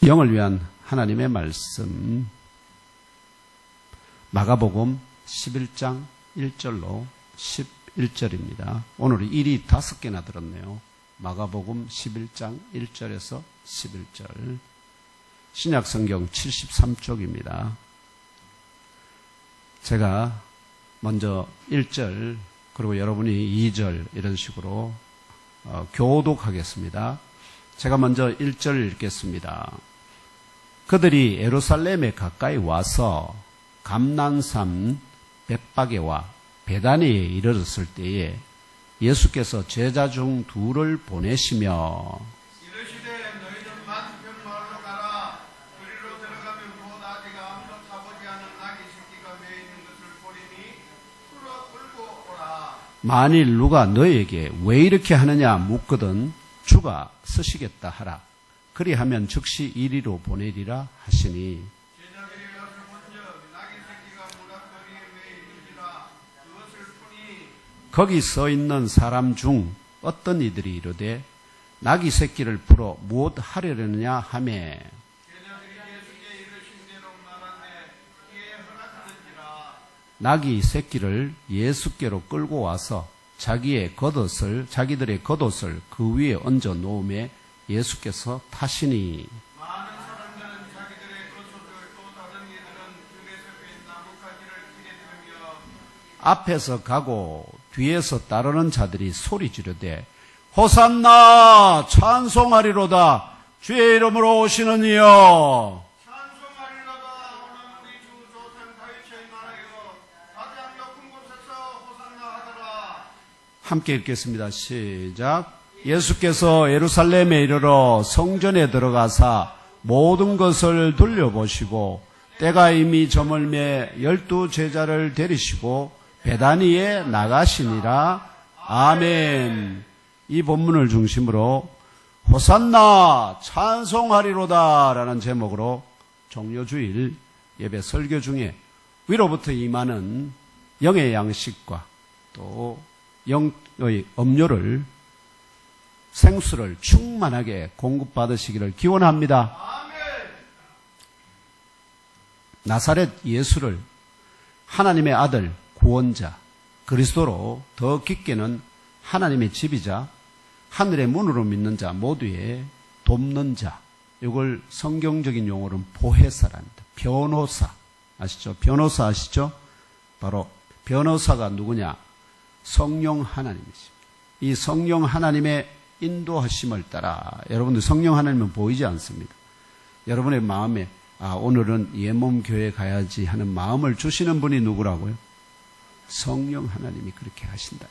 영을 위한 하나님의 말씀, 마가복음 11장 1절로 11절입니다. 오늘 일이 5개나 들었네요. 마가복음 11장 1절에서 11절. 신약성경 73쪽입니다. 제가 먼저 1절, 그리고 여러분이 2절 이런 식으로 교독하겠습니다. 제가 먼저 1절 읽겠습니다. 그들이 예루살렘에 가까이 와서 감난산 벳바게와 베다니에 이르렀을 때에 예수께서 제자 중 2를 보내시며 이르시되 너희들 맞은편 마을로 가라. 그리로 들어가면 곧 아직 아무도 타보지 않은 나귀 새끼가 매 있는 것을 보리니 풀어 끌고 오라. 만일 누가 너에게 왜 이렇게 하느냐 묻거든 주가 쓰시겠다 하라. 그리하면 즉시 이리로 보내리라 하시니 제자들이 가서 본즉 나귀 새끼가 무락거리에 매 있는지라 그것을 푸니 거기 서 있는 사람 중 어떤 이들이 이르되 나귀 새끼를 풀어 무엇 하려느냐 하매 제자들이 예수께 이르신 대로 말하되 이에 허락하는지라. 나귀 새끼를 예수께로 끌고 와서 자기들의 겉옷을 그 위에 얹어 놓음에 예수께서 타시니 많은 사람들은 자기들의 겉옷을 또 다른 이들은 들에서 뺀 나뭇가지를 길에 들며 앞에서 가고 뒤에서 따르는 자들이 소리 지르되 호산나 찬송하리로다 주의 이름으로 오시는 이여 찬송하리로다. 오늘 우리 주 조상 다윗의 나라여 가장 높은 곳에서 호산나 하더라. 함께 읽겠습니다. 시작. 예수께서 예루살렘에 이르러 성전에 들어가사 모든 것을 둘러보시고 때가 이미 저물매 12 제자를 데리시고 베다니에 나가시니라. 아멘. 이 본문을 중심으로 호산나 찬송하리로다 라는 제목으로 종료주일 예배 설교 중에 위로부터 임하는 영의 양식과 또 영의 음료를 생수를 충만하게 공급받으시기를 기원합니다. 나사렛 예수를 하나님의 아들, 구원자, 그리스도로 더 깊게는 하나님의 집이자 하늘의 문으로 믿는 자 모두의 돕는 자, 이걸 성경적인 용어로는 보혜사랍니다. 변호사 아시죠? 변호사 아시죠? 바로 변호사가 누구냐? 성령 하나님이십니다. 이 성령 하나님의 인도하심을 따라 여러분들 성령 하나님은 보이지 않습니다. 여러분의 마음에 오늘은 예몸교회 가야지 하는 마음을 주시는 분이 누구라고요? 성령 하나님이 그렇게 하신다.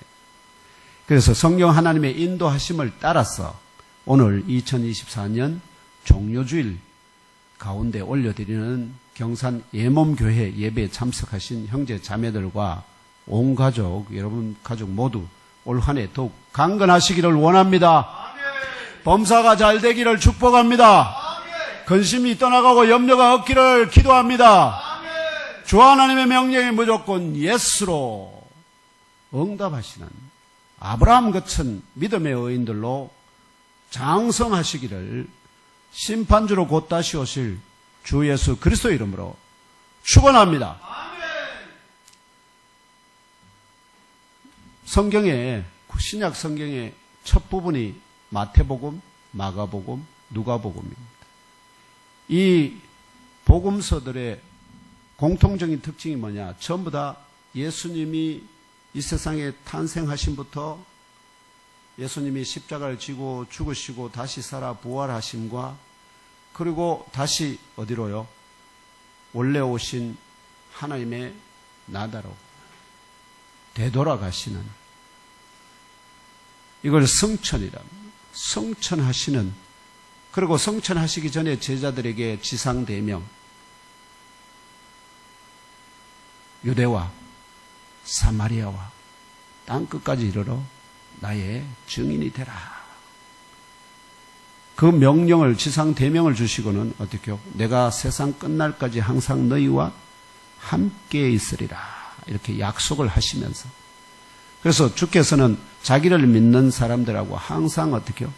그래서 성령 하나님의 인도하심을 따라서 오늘 2024년 종료주일 가운데 올려드리는 경산 예몸교회 예배에 참석하신 형제 자매들과 온 가족, 여러분 가족 모두 올 한 해 더욱 강건하시기를 원합니다. 범사가 잘 되기를 축복합니다. 근심이 떠나가고 염려가 없기를 기도합니다. 주 하나님의 명령에 무조건 예스로 응답하시는 아브라함 같은 믿음의 의인들로 장성하시기를 심판주로 곧 다시 오실 주 예수 그리스도 이름으로 축원합니다. 성경의 신약 성경의 첫 부분이 마태복음, 마가복음, 누가복음입니다. 이 복음서들의 공통적인 특징이 뭐냐? 전부 다 예수님이 이 세상에 탄생하심부터 예수님이 십자가를 지고 죽으시고 다시 살아 부활하심과 그리고 다시 어디로요? 원래 오신 하나님의 나라로 되돌아가시는 이걸 성천이랍니다. 성천하시는, 그리고 성천하시기 전에 제자들에게 지상대명, 유대와 사마리아와 땅끝까지 이르러 나의 증인이 되라. 그 명령을, 지상대명을 주시고는 어떻게 해요? 내가 세상 끝날까지 항상 너희와 함께 있으리라. 이렇게 약속을 하시면서, 그래서 주께서는 자기를 믿는 사람들하고 항상 어떻게 해요?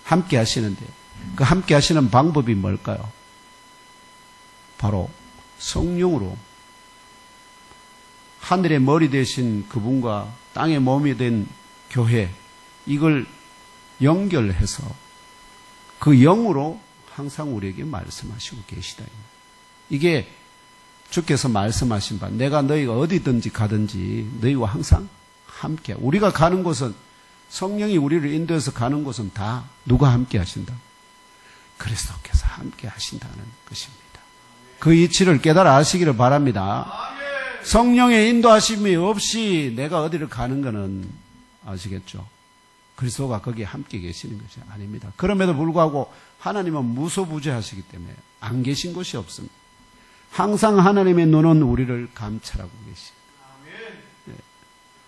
함께 하시는데 그 함께 하시는 방법이 뭘까요? 바로 성령으로 하늘의 머리 되신 그분과 땅의 몸이 된 교회, 이걸 연결해서 그 영으로 항상 우리에게 말씀하시고 계시다. 이게 주께서 말씀하신 바, 내가 너희가 어디든지 가든지 너희와 항상 함께. 우리가 가는 곳은, 성령이 우리를 인도해서 가는 곳은 다 누가 함께 하신다? 그리스도께서 함께 하신다는 것입니다. 그 이치를 깨달아 아시기를 바랍니다. 성령의 인도하심이 없이 내가 어디를 가는 것은 아시겠죠? 그리스도가 거기에 함께 계시는 것이 아닙니다. 그럼에도 불구하고 하나님은 무소부재하시기 때문에 안 계신 곳이 없습니다. 항상 하나님의 눈은 우리를 감찰하고 계십니다. 네.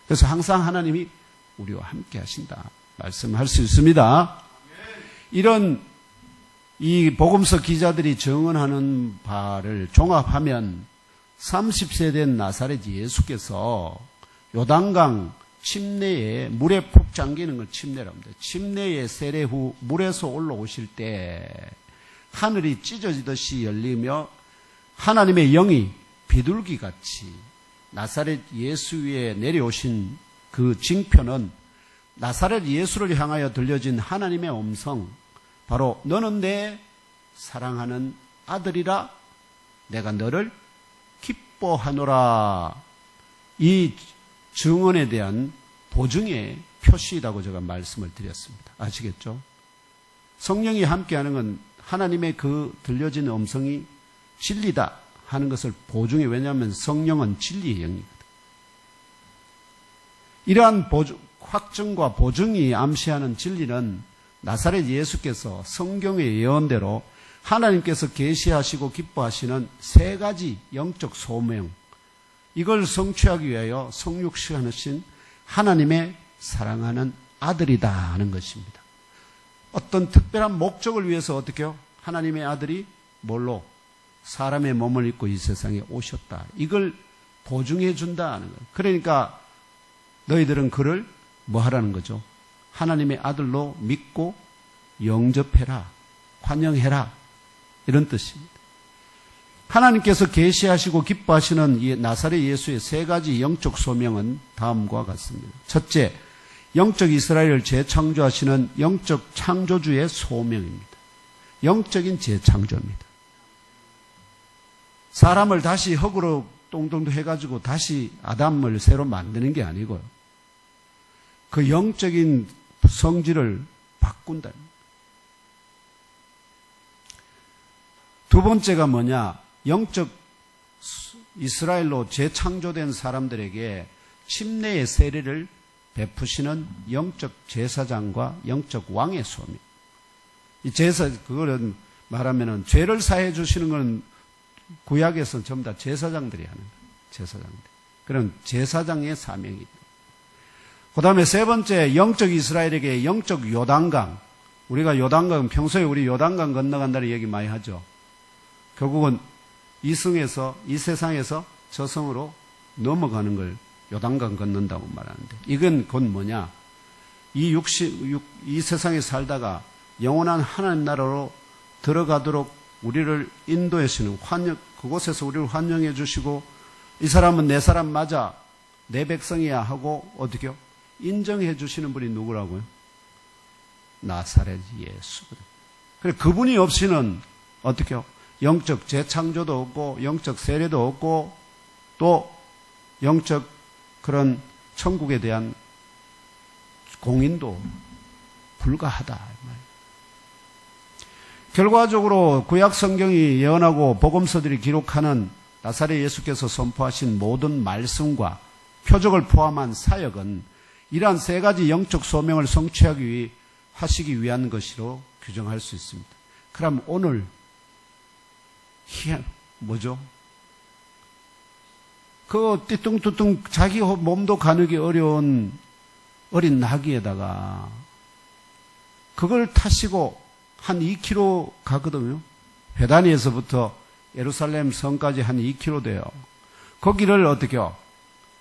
그래서 항상 하나님이 우리와 함께 하신다 말씀할 수 있습니다. 이런 이 복음서 기자들이 증언하는 바를 종합하면 30세 된 나사렛 예수께서 요단강 침례에 물에 푹 잠기는 걸 침례라고 합니다. 침례의 세례 후 물에서 올라오실 때 하늘이 찢어지듯이 열리며 하나님의 영이 비둘기같이 나사렛 예수 위에 내려오신 그 징표는 나사렛 예수를 향하여 들려진 하나님의 음성, 바로 너는 내 사랑하는 아들이라, 내가 너를 기뻐하노라. 이 증언에 대한 보증의 표시이라고 제가 말씀을 드렸습니다. 아시겠죠? 성령이 함께하는 건 하나님의 그 들려진 음성이 진리다 하는 것을 보증해. 왜냐하면 성령은 진리의 영이거든. 이러한 확증과 보증이 암시하는 진리는 나사렛 예수께서 성경의 예언대로 하나님께서 계시하시고 기뻐하시는 세 가지 영적 소명, 이걸 성취하기 위하여 성육신하신 하나님의 사랑하는 아들이다 하는 것입니다. 어떤 특별한 목적을 위해서 어떻게 해요? 하나님의 아들이 뭘로? 사람의 몸을 입고 이 세상에 오셨다. 이걸 보증해 준다 하는 거예요. 그러니까 너희들은 그를 뭐 하라는 거죠? 하나님의 아들로 믿고 영접해라, 환영해라, 이런 뜻입니다. 하나님께서 계시하시고 기뻐하시는 이 나사렛 예수의 세 가지 영적 소명은 다음과 같습니다. 첫째, 영적 이스라엘을 재창조하시는 영적 창조주의 소명입니다. 영적인 재창조입니다. 사람을 다시 흙으로 똥똥 해가지고 다시 아담을 새로 만드는 게 아니고요. 그 영적인 성질을 바꾼다. 두 번째가 뭐냐? 영적 이스라엘로 재창조된 사람들에게 침례의 세례를 베푸시는 영적 제사장과 영적 왕의 소명. 이 제사, 그거는 말하면은 죄를 사해 주시는 건 구약에서는 전부 다 제사장들이 하는 거예요. 제사장들. 그런 제사장의 사명이 있다. 그 다음에 세 번째, 영적 이스라엘에게 영적 요단강. 우리가 요단강, 평소에 우리 요단강 건너간다는 얘기 많이 하죠. 결국은 이 세상에서 저 성으로 넘어가는 걸 요단강 건넌다고 말하는데, 이건 곧 뭐냐? 이 세상에 살다가 영원한 하나님 나라로 들어가도록 우리를 인도해 주시는 그곳에서 우리를 환영해 주시고, 이 사람은 내 사람 맞아, 내 백성이야 하고 어떻게요? 인정해 주시는 분이 누구라고요? 나사렛 예수거든. 그래, 그분이 없이는 어떻게요? 영적 재창조도 없고, 영적 세례도 없고, 또 영적 그런 천국에 대한 공인도 불가하다. 결과적으로 구약 성경이 예언하고 복음서들이 기록하는 나사렛 예수께서 선포하신 모든 말씀과 표적을 포함한 사역은 이러한 세 가지 영적 소명을 성취하기 위한 것으로 규정할 수 있습니다. 그럼 오늘 뭐죠? 그 띠뚱띠뚱 자기 몸도 가누기 어려운 어린 나귀에다가 그걸 타시고 한 2km 가거든요. 베다니에서부터 예루살렘 성까지 한 2km 돼요. 거기를 어떻게요?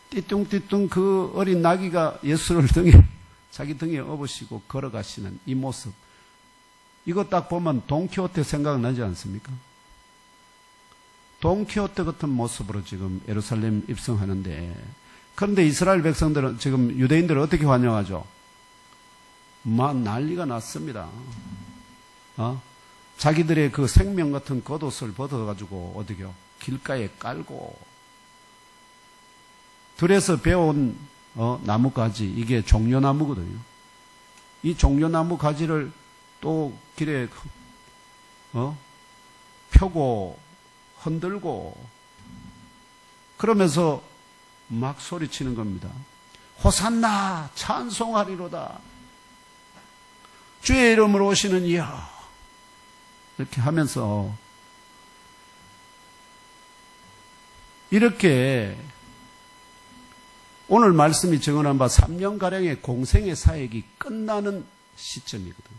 띠뚱띠뚱 그 어린 나귀가 예수를 자기 등에 업으시고 걸어가시는 이 모습. 이거 딱 보면 돈키호테 생각나지 않습니까? 돈키호테 같은 모습으로 지금 예루살렘 입성하는데, 그런데 이스라엘 백성들은, 지금 유대인들은 어떻게 환영하죠? 막 난리가 났습니다. 자기들의 그 생명 같은 겉옷을 벗어가지고 어디요? 길가에 깔고, 들에서 베어온 나무가지, 이게 종려나무거든요. 이 종려나무 가지를 또 길에 펴고 흔들고 그러면서 막 소리치는 겁니다. 호산나 찬송하리로다. 주의 이름으로 오시는 이여. 이렇게 하면서 이렇게 오늘 말씀이 증언한 바 3년가량의 공생의 사역이 끝나는 시점이거든요.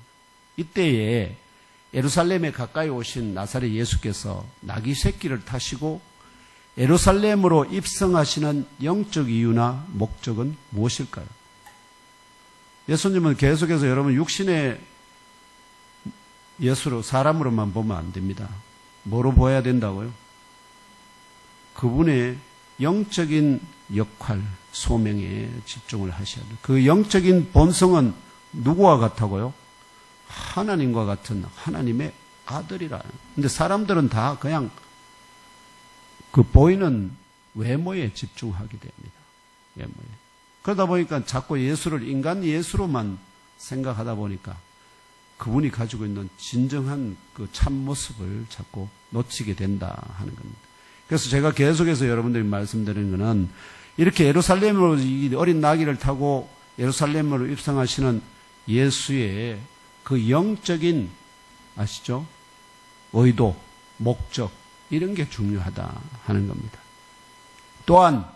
이때에 예루살렘에 가까이 오신 나사렛 예수께서 나귀 새끼를 타시고 예루살렘으로 입성하시는 영적 이유나 목적은 무엇일까요? 예수님은 계속해서 여러분 육신의 예수로 사람으로만 보면 안 됩니다. 뭐로 보아야 된다고요? 그분의 영적인 역할, 소명에 집중을 하셔야 돼요. 그 영적인 본성은 누구와 같다고요? 하나님과 같은 하나님의 아들이라. 근데 사람들은 다 그냥 그 보이는 외모에 집중하게 됩니다. 외모에. 그러다 보니까 자꾸 예수를 인간 예수로만 생각하다 보니까 그분이 가지고 있는 진정한 그 참모습을 자꾸 놓치게 된다 하는 겁니다. 그래서 제가 계속해서 여러분들이 말씀드리는 것은 이렇게 예루살렘으로 이 어린 나귀를 타고 예루살렘으로 입성하시는 예수의 그 영적인 아시죠? 의도, 목적 이런 게 중요하다 하는 겁니다. 또한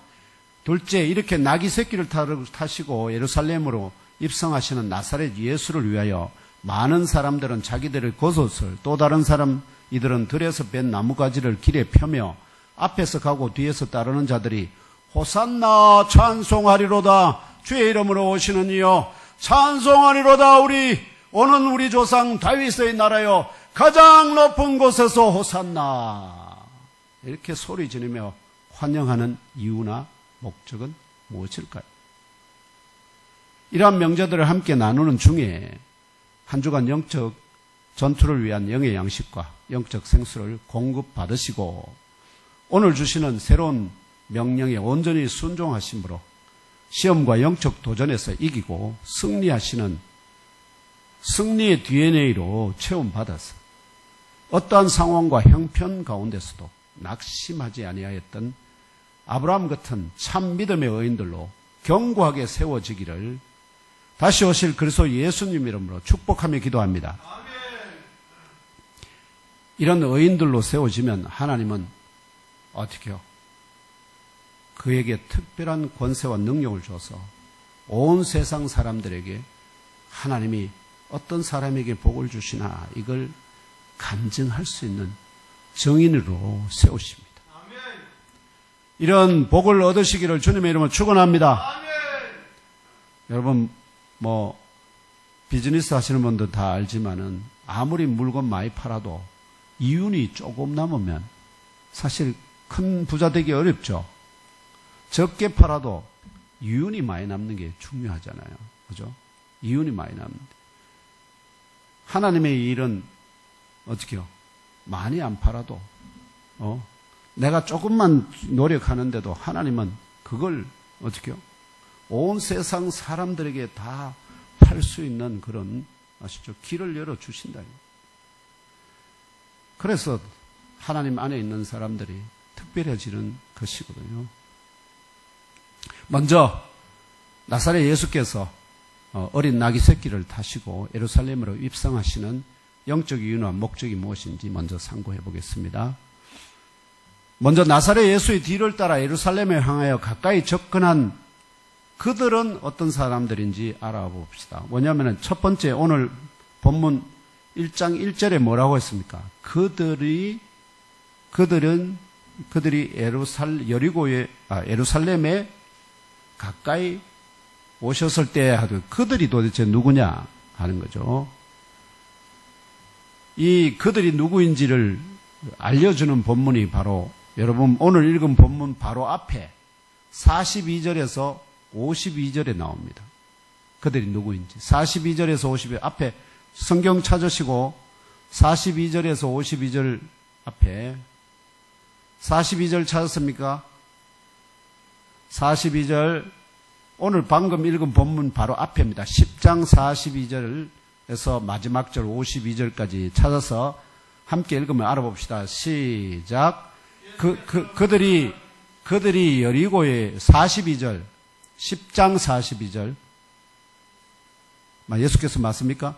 둘째, 이렇게 나귀 새끼를 타시고 예루살렘으로 입성하시는 나사렛 예수를 위하여 많은 사람들은 자기들의 겉옷을, 또 다른 사람 이들은 들에서 뺀 나무가지를 길에 펴며 앞에서 가고 뒤에서 따르는 자들이 호산나 찬송하리로다. 주의 이름으로 오시는 이여 찬송하리로다. 오는 우리 조상 다윗의 나라여 가장 높은 곳에서 호산나. 이렇게 소리 지르며 환영하는 이유나 목적은 무엇일까요? 이러한 명제들을 함께 나누는 중에 한 주간 영적 전투를 위한 영의 양식과 영적 생수를 공급받으시고 오늘 주시는 새로운 명령에 온전히 순종하심으로 시험과 영적 도전에서 이기고 승리하시는 승리의 DNA로 체험받아서 어떠한 상황과 형편 가운데서도 낙심하지 아니하였던 아브라함 같은 참 믿음의 의인들로 견고하게 세워지기를 다시 오실 그리스도 예수님 이름으로 축복하며 기도합니다. 이런 의인들로 세워지면 하나님은 어떻게요? 그에게 특별한 권세와 능력을 줘서 온 세상 사람들에게 하나님이 어떤 사람에게 복을 주시나 이걸 간증할 수 있는 정인으로 세우십니다. 이런 복을 얻으시기를 주님의 이름으로 축원합니다. 여러분 비즈니스 하시는 분들 다 알지만은 아무리 물건 많이 팔아도 이윤이 조금 남으면 사실 큰 부자 되기 어렵죠. 적게 팔아도 이윤이 많이 남는 게 중요하잖아요. 그죠? 이윤이 많이 남는데. 하나님의 일은 어떻게요? 많이 안 팔아도, 내가 조금만 노력하는데도 하나님은 그걸 어떻게요? 온 세상 사람들에게 다 팔 수 있는 그런, 아시죠? 길을 열어주신다. 그래서 하나님 안에 있는 사람들이 특별해지는 것이거든요. 먼저 나사렛 예수께서 어린 나귀 새끼를 타시고 예루살렘으로 입성하시는 영적 이유나 목적이 무엇인지 먼저 상고해 보겠습니다. 먼저 나사렛 예수의 뒤를 따라 예루살렘에 향하여 가까이 접근한 그들은 어떤 사람들인지 알아봅시다. 뭐냐면 첫 번째 오늘 본문 1장 1절에 뭐라고 했습니까? 그들이 예루살렘에 가까이 오셨을 때 그들이 도대체 누구냐 하는 거죠. 이 그들이 누구인지를 알려주는 본문이 바로 여러분 오늘 읽은 본문 바로 앞에 42절에서 52절에 나옵니다. 그들이 누구인지. 42절에서 52절 앞에 성경 찾으시고 42절에서 52절 앞에 42절 찾았습니까? 42절 오늘 방금 읽은 본문 바로 앞입니다. 10장 42절에서 마지막 절 52절까지 찾아서 함께 읽으면 알아봅시다. 시작. 그들이 여리고의 42절 10장 42절 예수께서 맞습니까?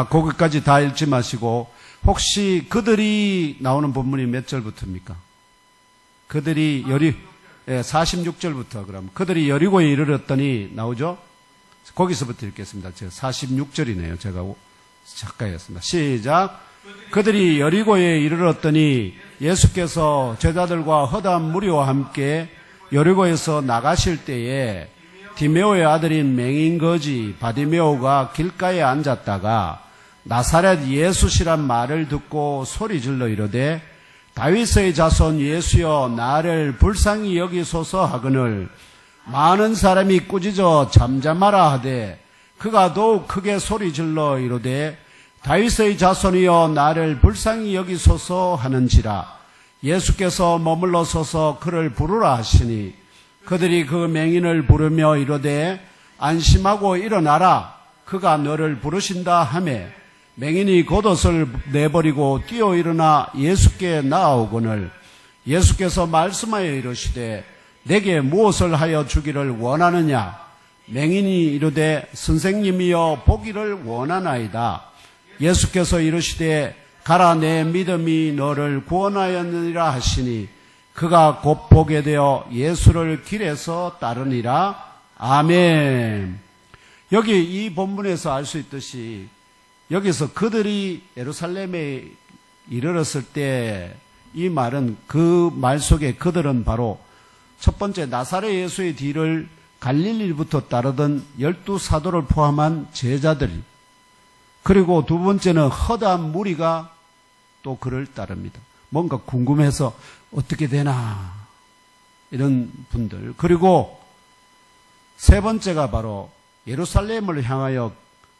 거기까지 다 읽지 마시고 혹시 그들이 나오는 본문이 몇 절부터입니까? 그들이 46절부터 그럼 그들이 여리고에 이르렀더니 나오죠? 거기서부터 읽겠습니다. 제가 46절이네요. 제가 작가였습니다. 시작. 그들이 여리고에 이르렀더니 예수께서 제자들과 허다한 무리와 함께 여리고에서 나가실 때에 디메오의 아들인 맹인거지 바디메오가 길가에 앉았다가 나사렛 예수시란 말을 듣고 소리질러 이르되 다윗의 자손 예수여 나를 불쌍히 여기소서 하거늘 많은 사람이 꾸짖어 잠잠하라 하되 그가 더욱 크게 소리질러 이르되 다윗의 자손이여 나를 불쌍히 여기소서 하는지라 예수께서 머물러 서서 그를 부르라 하시니 그들이 그 맹인을 부르며 이르되 안심하고 일어나라 그가 너를 부르신다 하매 맹인이 겉옷을 내버리고 뛰어 일어나 예수께 나아오거늘 예수께서 말씀하여 이르시되 내게 무엇을 하여 주기를 원하느냐 맹인이 이르되 선생님이여 보기를 원하나이다 예수께서 이르시되 가라 내 믿음이 너를 구원하였느니라 하시니 그가 곧 보게 되어 예수를 길에서 따르니라. 아멘. 여기 이 본문에서 알 수 있듯이 여기서 그들이 예루살렘에 이르렀을 때 이 말은 그 말 속에 그들은 바로 첫 번째 나사렛 예수의 뒤를 갈릴리부터 따르던 12사도를 포함한 제자들 그리고 두 번째는 허다한 무리가 또 그를 따릅니다. 뭔가 궁금해서 어떻게 되나 이런 분들 그리고 세 번째가 바로 예루살렘을 향하여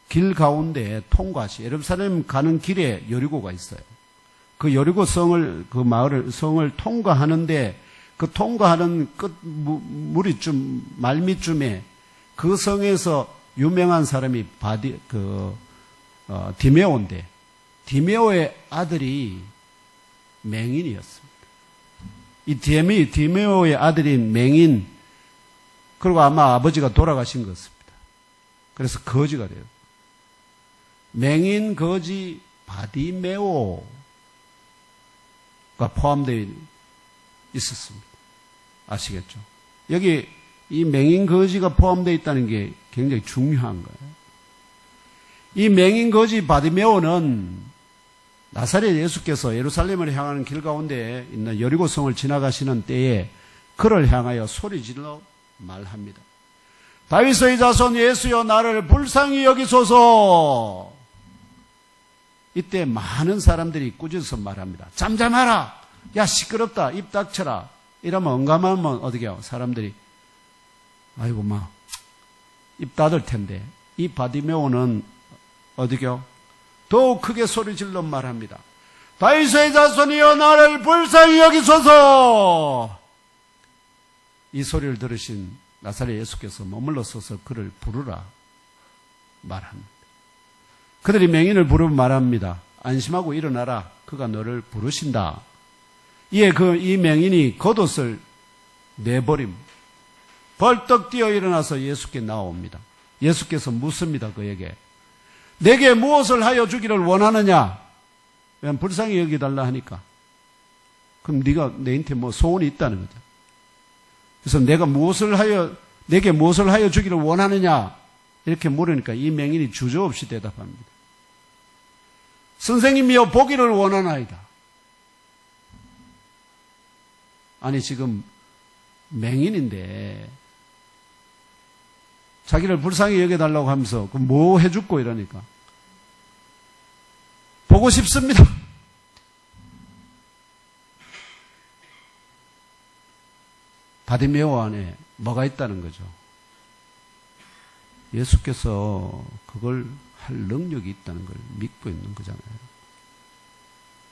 길 가운데 통과시 예루살렘 가는 길에 여리고가 있어요. 그 여리고 성을 그 마을을 성을 통과하는데 그 통과하는 끝 무리쯤 말미쯤에 그 성에서 유명한 사람이 디메오인데 디메오의 아들이 맹인이었습니다. 이 디메오의 아들인 맹인 그리고 아마 아버지가 돌아가신 것 같습니다. 그래서 거지가 돼요. 맹인 거지 바디메오가 포함되어 있었습니다. 아시겠죠? 여기 이 맹인 거지가 포함되어 있다는 게 굉장히 중요한 거예요. 이 맹인 거지 바디메오는 나사렛 예수께서 예루살렘을 향하는 길 가운데 있는 여리고성을 지나가시는 때에 그를 향하여 소리질러 말합니다. 다윗의 자손 예수여 나를 불쌍히 여기소서. 이때 많은 사람들이 꾸짖어서 말합니다. 잠잠하라. 야 시끄럽다. 입 닥쳐라. 이러면 언감하면 어떻게 해요? 사람들이 아이고 입 닫을 텐데 이 바디메오는 어떻게 해요? 더욱 크게 소리질러 말합니다. 다윗의 자손이여 나를 불쌍히 여기소서. 이 소리를 들으신 나사렛 예수께서 머물러 서서 그를 부르라 말합니다. 그들이 맹인을 부르며 말합니다. 안심하고 일어나라. 그가 너를 부르신다. 이에 이 맹인이 겉옷을 내버림. 벌떡 뛰어 일어나서 예수께 나옵니다. 예수께서 묻습니다. 그에게. 내게 무엇을 하여 주기를 원하느냐? 왜 불쌍히 여기달라 하니까. 그럼 네가 내한테 소원이 있다는 거죠. 그래서 내게 무엇을 하여 주기를 원하느냐? 이렇게 물으니까 이 맹인이 주저없이 대답합니다. 선생님이여 보기를 원하나이다. 아니 지금 맹인인데 자기를 불쌍히 여겨달라고 하면서 뭐 해줬고 이러니까 보고 싶습니다. 바디메오 안에 뭐가 있다는 거죠? 예수께서 그걸 할 능력이 있다는 걸 믿고 있는 거잖아요.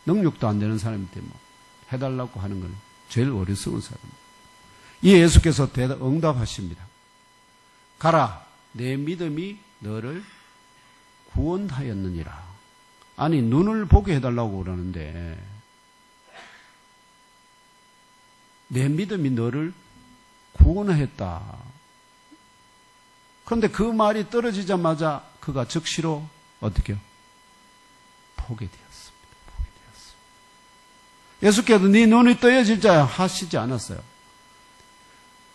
능력도 안 되는 사람인데 뭐 해달라고 하는 건 제일 어리석은 사람입니다. 이 예수께서 응답하십니다. 가라, 내 믿음이 너를 구원하였느니라. 아니 눈을 보게 해달라고 그러는데 내 믿음이 너를 구원했다. 그런데 그 말이 떨어지자마자 그가 즉시로 어떻게요? 포기되었습니다. 예수께서 네 눈이 떠여질 자 하시지 않았어요.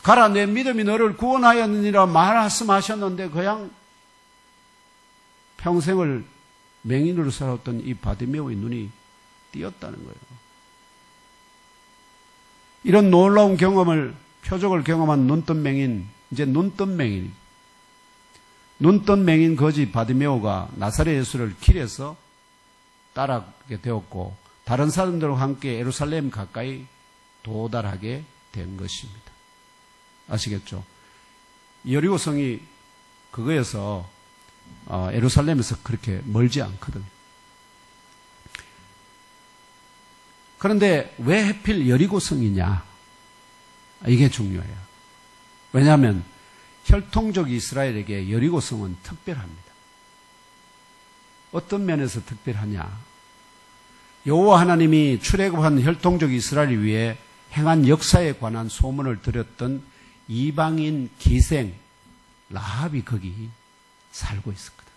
가라, 내 믿음이 너를 구원하였느니라 말씀하셨는데 그냥 평생을 맹인으로 살았던 이 바디메오의 눈이 띄었다는 거예요. 이런 놀라운 경험을, 표적을 경험한 눈뜬 맹인, 이제 눈뜬 맹인, 눈뜬 맹인 거지 바디메오가 나사렛 예수를 길에서 따라가게 되었고 다른 사람들과 함께 예루살렘 가까이 도달하게 된 것입니다. 아시겠죠? 여리고성이 그거에서 예루살렘에서 그렇게 멀지 않거든요. 그런데 왜 하필 여리고성이냐? 이게 중요해요. 왜냐하면 혈통적 이스라엘에게 여리고성은 특별합니다. 어떤 면에서 특별하냐? 여호와 하나님이 출애굽한 혈통적 이스라엘 위에 행한 역사에 관한 소문을 들었던 이방인 기생 라합이 거기 살고 있었거든.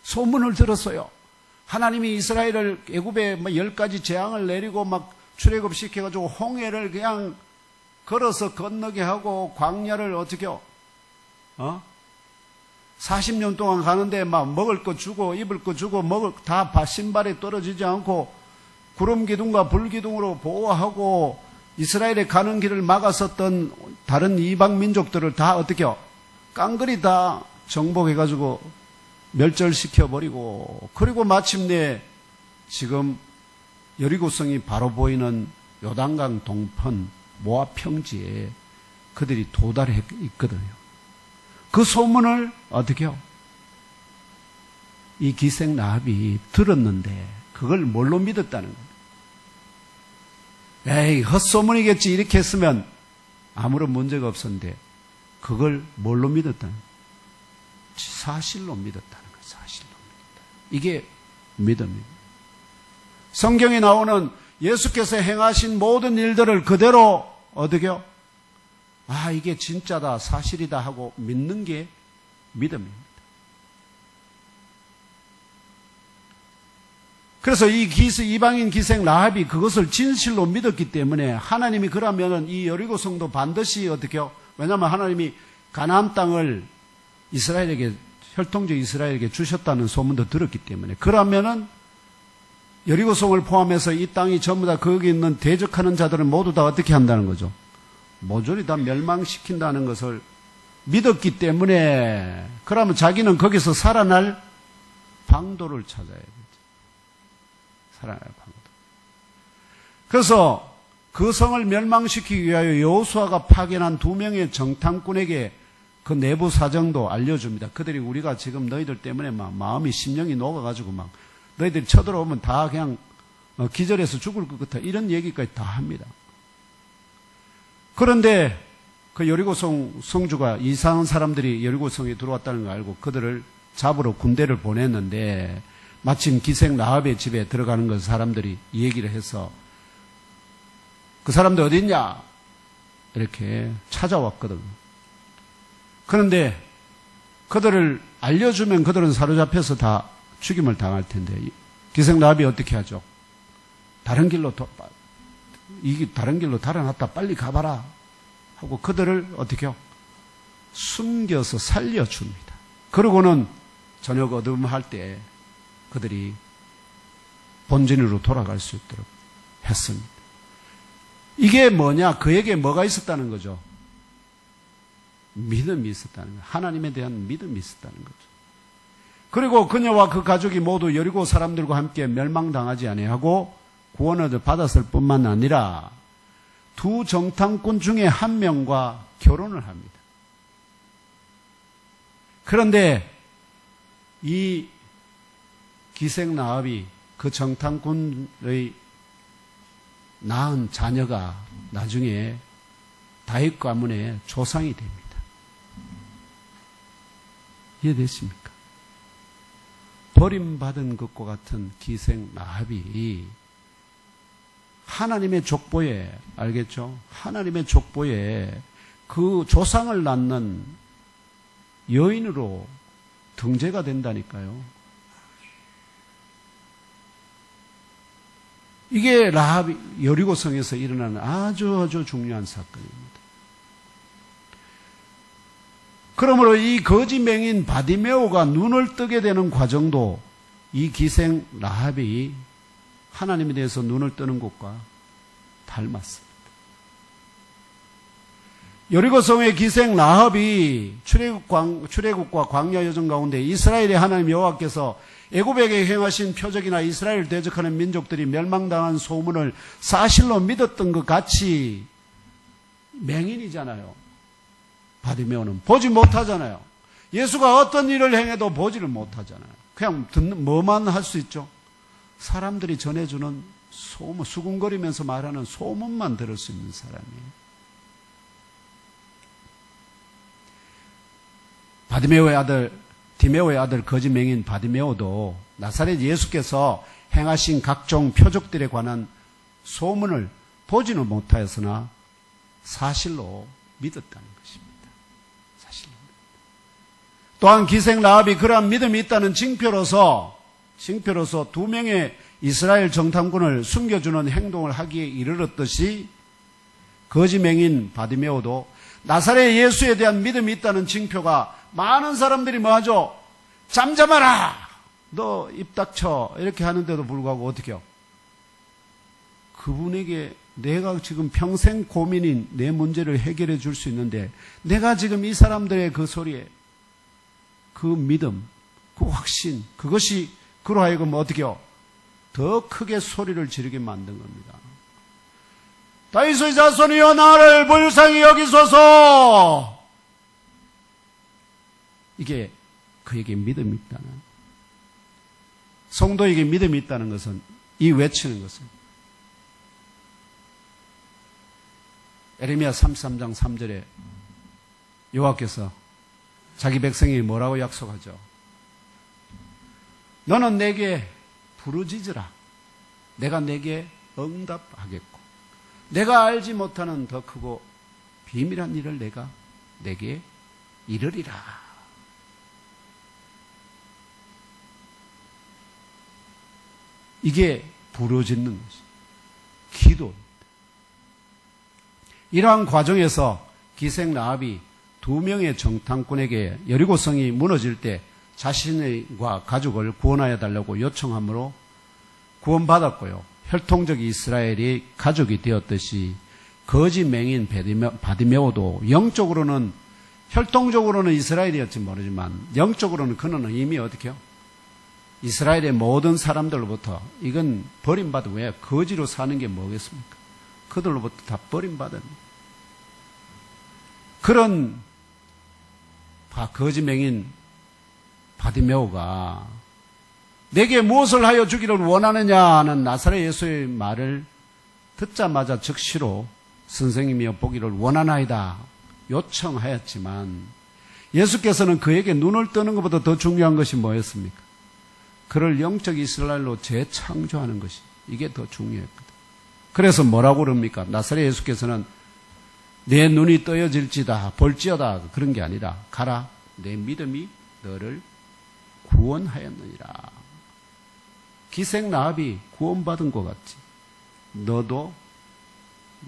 소문을 들었어요. 하나님이 이스라엘을 애굽에 10가지 재앙을 내리고 막 출애굽시켜가지고 홍해를 그냥 걸어서 건너게 하고 광야를 어떻게 40년 동안 가는데 막 먹을 거 주고 입을 거 주고 다 신발에 떨어지지 않고 구름 기둥과 불 기둥으로 보호하고 이스라엘에 가는 길을 막았었던 다른 이방 민족들을 다 어떻게 깡그리 다 정복해가지고 멸절시켜버리고 그리고 마침내 지금 여리고성이 바로 보이는 요단강 동편 모압 평지에 그들이 도달해 있거든요. 그 소문을 어떻게 해요? 이 기생 라합이 들었는데 그걸 뭘로 믿었다는 거예요. 에이, 헛소문이겠지 이렇게 했으면 아무런 문제가 없었는데 그걸 뭘로 믿었다는 거예요? 사실로 믿었다는 거예요. 사실로 믿었다. 이게 믿음입니다. 성경에 나오는 예수께서 행하신 모든 일들을 그대로 어떻게 해요? 아, 이게 진짜다, 사실이다 하고 믿는 게 믿음입니다. 그래서 이 이방인 기생 라합이 그것을 진실로 믿었기 때문에 하나님이 그러면은 이 여리고성도 반드시 어떻게 해요? 왜냐하면 하나님이 가나안 땅을 이스라엘에게, 혈통적 이스라엘에게 주셨다는 소문도 들었기 때문에 그러면은 여리고성을 포함해서 이 땅이 전부 다 거기 있는 대적하는 자들은 모두 다 어떻게 한다는 거죠? 모조리 다 멸망시킨다는 것을 믿었기 때문에 그러면 자기는 거기서 살아날 방도를 찾아야 되죠. 살아날 방도. 그래서 그 성을 멸망시키기 위하여 여호수아가 파견한 2명의 정탐꾼에게 그 내부 사정도 알려줍니다. 그들이 우리가 지금 너희들 때문에 막 마음이 심령이 녹아가지고 막 너희들이 쳐들어오면 다 그냥 기절해서 죽을 것 같아. 이런 얘기까지 다 합니다. 그런데 그 여리고성 성주가 이상한 사람들이 여리고성에 들어왔다는 걸 알고 그들을 잡으러 군대를 보냈는데 마침 기생 라합의 집에 들어가는 걸 사람들이 얘기를 해서 그 사람들 어디 있냐? 이렇게 찾아왔거든. 그런데 그들을 알려주면 그들은 사로잡혀서 다 죽임을 당할 텐데 기생 라합이 어떻게 하죠? 다른 길로 달아났다 빨리 가봐라 하고 그들을 어떻게 해요? 숨겨서 살려줍니다. 그러고는 저녁 어둠할 때 그들이 본진으로 돌아갈 수 있도록 했습니다. 이게 뭐냐? 그에게 뭐가 있었다는 거죠? 믿음이 있었다는 거예요. 하나님에 대한 믿음이 있었다는 거죠. 그리고 그녀와 그 가족이 모두 여리고 사람들과 함께 멸망당하지 아니하고 구원을 받았을 뿐만 아니라 두 정탐꾼 중에 한 명과 결혼을 합니다. 그런데 이 기생 라합이 그 정탐꾼의 낳은 자녀가 나중에 다윗 가문의 조상이 됩니다. 이해되십니까? 버림받은 것과 같은 기생 라합이 하나님의 족보에, 알겠죠? 하나님의 족보에 그 조상을 낳는 여인으로 등재가 된다니까요. 이게 라합 여리고성에서 일어나는 아주 중요한 사건입니다. 그러므로 이 거지 맹인 바디메오가 눈을 뜨게 되는 과정도 이 기생 라합이 하나님에 대해서 눈을 뜨는 것과 닮았습니다. 여리고성의 기생 라합이 출애굽과 광야 여정 가운데 이스라엘의 하나님 여호와께서 애굽에게 행하신 표적이나 이스라엘을 대적하는 민족들이 멸망당한 소문을 사실로 믿었던 것 같이 맹인이잖아요. 바디메오는 보지 못하잖아요. 예수가 어떤 일을 행해도 보지를 못하잖아요. 그냥 뭐만 할 수 있죠? 사람들이 전해주는 소문, 수군거리면서 말하는 소문만 들을 수 있는 사람이에요. 디메오의 아들 거지 맹인 바디메오도 나사렛 예수께서 행하신 각종 표적들에 관한 소문을 보지는 못하였으나 사실로 믿었다는 것입니다. 사실로. 또한 기생 라합이 그러한 믿음이 있다는 징표로서 두 명의 이스라엘 정탐꾼을 숨겨주는 행동을 하기에 이르렀듯이 거지 맹인 바디메오도 나사렛 예수에 대한 믿음이 있다는 징표가 많은 사람들이 뭐하죠? 잠잠하라! 너 입 닥쳐! 이렇게 하는데도 불구하고 어떻게 해요? 그분에게 내가 지금 평생 고민인 내 문제를 해결해 줄 수 있는데 내가 지금 이 사람들의 그 소리에 그 믿음, 그 확신, 그것이 그로 하여금 어떻게 해요? 더 크게 소리를 지르게 만든 겁니다. 다윗의 자손이여 나를 불쌍히 여기소서! 이게 그에게 믿음이 있다는, 성도에게 믿음이 있다는 것은 이 외치는 것은 에레미야 33장 3절에 여호와께서 자기 백성이 뭐라고 약속하죠? 너는 내게 부르짖으라. 내가 내게 응답하겠고 내가 알지 못하는 더 크고 비밀한 일을 내가 내게 이르리라. 이게 부르짖는 것이 기도입니다. 이러한 과정에서 기생 라합이 두 명의 정탐꾼에게 여리고성이 무너질 때 자신과 가족을 구원하여 달라고 요청함으로 구원받았고요. 혈통적 이스라엘이 가족이 되었듯이 거지 맹인 바디메오도 영적으로는, 혈통적으로는 이스라엘이었지 모르지만 영적으로는 그는 이미 어떻게 해요? 이스라엘의 모든 사람들로부터 이건 버림받은, 왜? 거지로 사는 게 뭐겠습니까? 그들로부터 다 버림받은 그런 거지 맹인 바디메오가 내게 무엇을 하여 주기를 원하느냐 하는 나사렛 예수의 말을 듣자마자 즉시로 선생님이여 보기를 원하나이다 요청하였지만 예수께서는 그에게 눈을 뜨는 것보다 더 중요한 것이 뭐였습니까? 그를 영적 이스라엘로 재창조하는 것이, 이게 더 중요했거든. 그래서 뭐라고 그럽니까? 나사렛 예수께서는 내 눈이 떠여질지다 볼지어다 그런 게 아니라 가라 내 믿음이 너를 구원하였느니라. 기생 라합이 구원받은 것 같지. 너도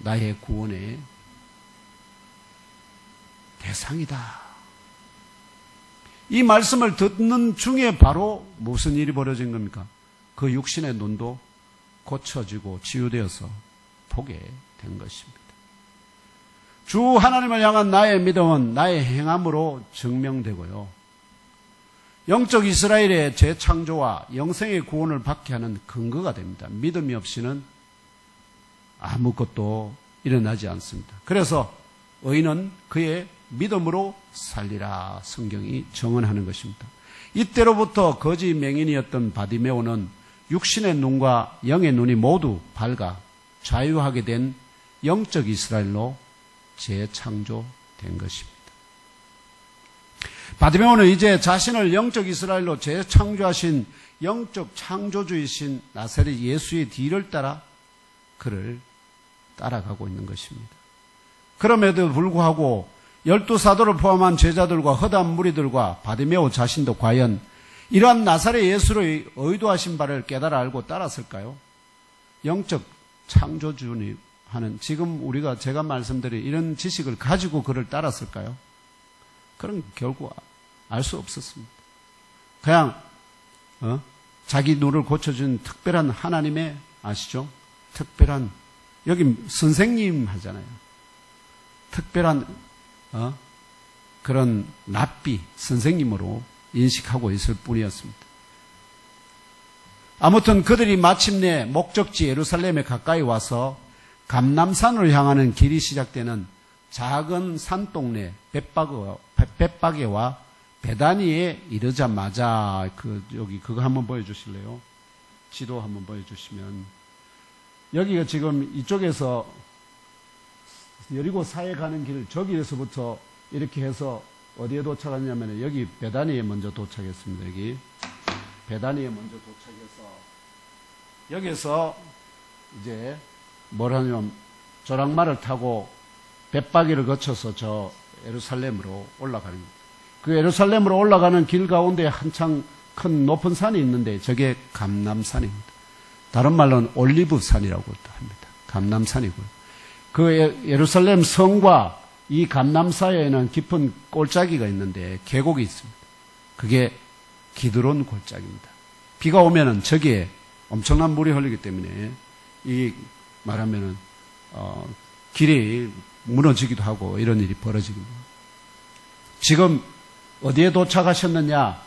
나의 구원의 대상이다. 이 말씀을 듣는 중에 바로 무슨 일이 벌어진 겁니까? 그 육신의 눈도 고쳐지고 치유되어서 보게 된 것입니다. 주 하나님을 향한 나의 믿음은 나의 행함으로 증명되고요. 영적 이스라엘의 재창조와 영생의 구원을 받게 하는 근거가 됩니다. 믿음이 없이는 아무것도 일어나지 않습니다. 그래서 의인은 그의 믿음으로 살리라 성경이 정언하는 것입니다. 이때로부터 거짓 맹인이었던 바디메오는 육신의 눈과 영의 눈이 모두 밝아 자유하게 된 영적 이스라엘로 재창조된 것입니다. 바디메오는 이제 자신을 영적 이스라엘로 재창조하신 영적 창조주이신 나사렛 예수의 뒤를 따라 그를 따라가고 있는 것입니다. 그럼에도 불구하고 12사도를 포함한 제자들과 허다한 무리들과 바디메오 자신도 과연 이러한 나사렛 예수의 의도하신 바를 깨달아 알고 따랐을까요? 영적 창조주니 하는 지금 제가 말씀드린 이런 지식을 가지고 그를 따랐을까요? 그런 결국 알 수 없었습니다. 그냥 자기 눈을 고쳐준 특별한 하나님의 아시죠? 특별한 여기 선생님 하잖아요. 특별한 그런 랍비 선생님으로 인식하고 있을 뿐이었습니다. 아무튼 그들이 마침내 목적지 예루살렘에 가까이 와서 감람산으로 향하는 길이 시작되는 작은 산동네 벳바게와 베다니에 이르자마자 여기 그거 한번 보여주실래요? 지도 한번 보여주시면 여기가 지금 이쪽에서 여리고 사에 가는 길 저기에서부터 이렇게 해서 어디에 도착하냐면 여기 베다니에 먼저 도착했습니다. 여기 베다니에 먼저 도착해서 여기서 이제 뭐라냐면 조랑말을 타고 벳바게를 거쳐서 저 예루살렘으로 올라가는 겁니다. 그 예루살렘으로 올라가는 길 가운데 한창 큰 높은 산이 있는데 저게 감람산입니다. 다른 말로는 올리브산이라고 합니다. 감람산이고요. 그 예루살렘 성과 이 감람 사이에는 깊은 골짜기가 있는데 계곡이 있습니다. 그게 기드론 골짜기입니다. 비가 오면은 저기에 엄청난 물이 흘리기 때문에 이 말하면은 길이 무너지기도 하고 이런 일이 벌어집니다. 지금 어디에 도착하셨느냐?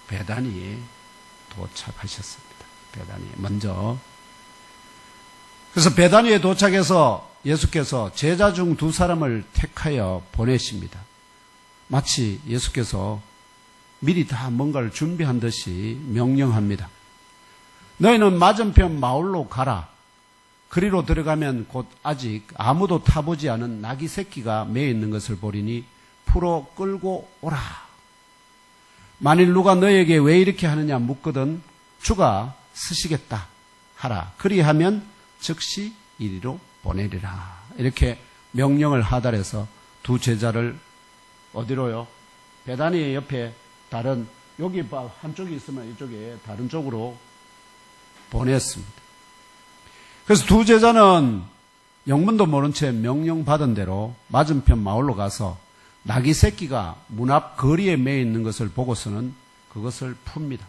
베다니에 도착하셨습니다. 베다니에 먼저. 그래서 베다니에 도착해서 예수께서 제자 중 2사람을 택하여 보내십니다. 마치 예수께서 미리 다 뭔가를 준비한 듯이 명령합니다. 너희는 맞은편 마을로 가라. 그리로 들어가면 곧 아직 아무도 타보지 않은 나귀 새끼가 매어 있는 것을 보리니 풀어 끌고 오라. 만일 누가 너에게 왜 이렇게 하느냐 묻거든 주가 쓰시겠다 하라. 그리하면 즉시 이리로 보내리라. 이렇게 명령을 하달해서 2 제자를 어디로요? 베다니 옆에 다른 여기 한쪽이 있으면 이쪽에 다른 쪽으로 보냈습니다. 그래서 2 제자는 영문도 모른 채 명령받은 대로 맞은편 마을로 가서 나귀 새끼가 문 앞 거리에 매여 있는 것을 보고서는 그것을 풉니다.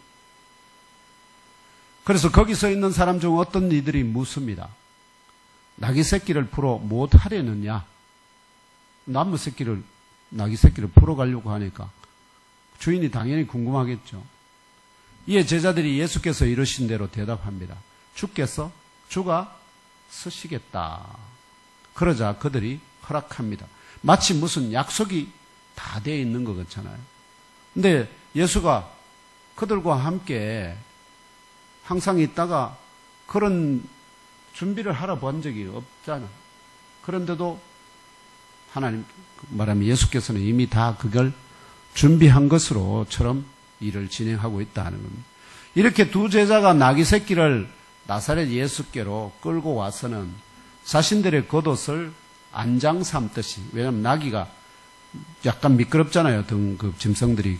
그래서 거기 서 있는 사람 중 어떤 이들이 묻습니다. 나귀 새끼를 풀어 무엇 하려느냐? 나귀 새끼를 풀어가려고 하니까 주인이 당연히 궁금하겠죠. 이에 제자들이 예수께서 이르신 대로 대답합니다. 주가 쓰시겠다. 그러자 그들이 허락합니다. 마치 무슨 약속이 다 되어 있는 것 같잖아요. 근데 예수가 그들과 함께 항상 있다가 그런 준비를 하러 본 적이 없잖아. 그런데도 하나님 말하면 예수께서는 이미 다 그걸 준비한 것으로처럼 일을 진행하고 있다는 겁니다. 이렇게 2 제자가 나귀 새끼를 나사렛 예수께로 끌고 와서는 자신들의 겉옷을 안장 삼듯이, 왜냐하면 나귀가 약간 미끄럽잖아요. 그 짐승들이.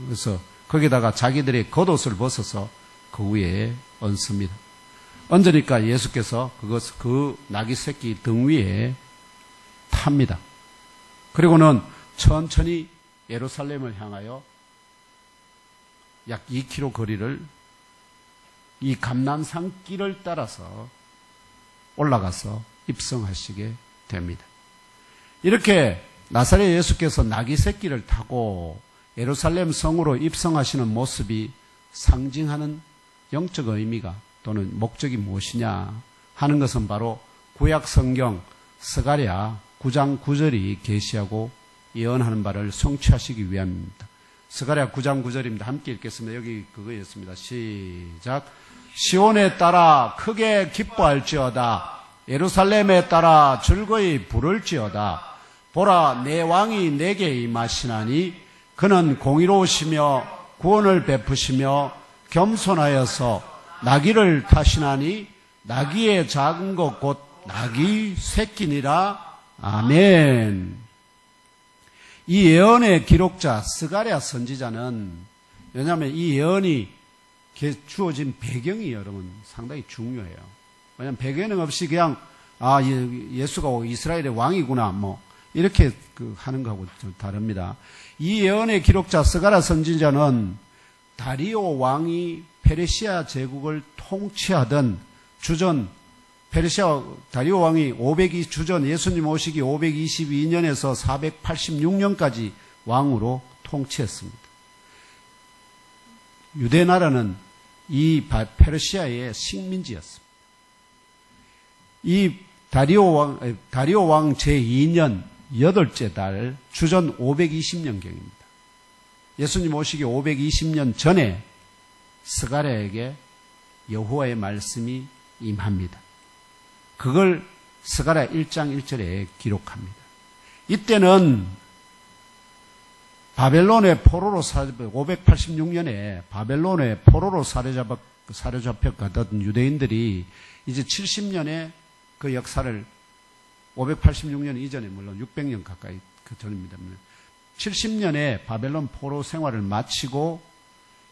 그래서 거기다가 자기들의 겉옷을 벗어서 그 위에 얹습니다. 얹으니까 예수께서 그 나귀 새끼 등 위에 탑니다. 그리고는 천천히 예루살렘을 향하여 약 2km 거리를 이 감람산 길을 따라서 올라가서 입성하시게 됩니다. 이렇게 나사렛 예수께서 나귀 새끼를 타고 예루살렘 성으로 입성하시는 모습이 상징하는 영적 의미가 또는 목적이 무엇이냐 하는 것은 바로 구약 성경 스가랴 9장 9절이 계시하고 예언하는 바를 성취하시기 위함입니다. 스가랴 9장 9절입니다. 함께 읽겠습니다. 여기 그거였습니다. 시작. 시온에 따라 크게 기뻐할지어다. 예루살렘에 따라 즐거이 부를지어다. 보라, 내 왕이 내게 임하시나니 그는 공의로우시며 구원을 베푸시며 겸손하여서 나귀를 타시나니 나귀의 작은 것 곧 나귀 새끼니라. 아멘. 이 예언의 기록자 스가랴 선지자는, 왜냐하면 이 예언이 주어진 배경이 여러분 상당히 중요해요. 왜냐하면 배경 없이 그냥 예수가 이스라엘의 왕이구나 이렇게 하는 거하고 좀 다릅니다. 이 예언의 기록자 스가랴 선지자는 다리오 왕이 페르시아 제국을 통치하던 주전 다리오 왕이 주전 예수님 오시기 522년에서 486년까지 왕으로 통치했습니다. 유대 나라는 이 페르시아의 식민지였습니다. 이 다리오 왕 제2년 8째 달 주전 520년경입니다. 예수님 오시기 520년 전에 스가랴에게 여호와의 말씀이 임합니다. 그걸 스가랴 1장 1절에 기록합니다. 이때는 바벨론의 포로로 586년에 바벨론의 포로로 사로잡혀 가던 유대인들이 이제 70년의 그 역사를 586년 이전에 물론 600년 가까이 그 전입니다. 70년의 바벨론 포로 생활을 마치고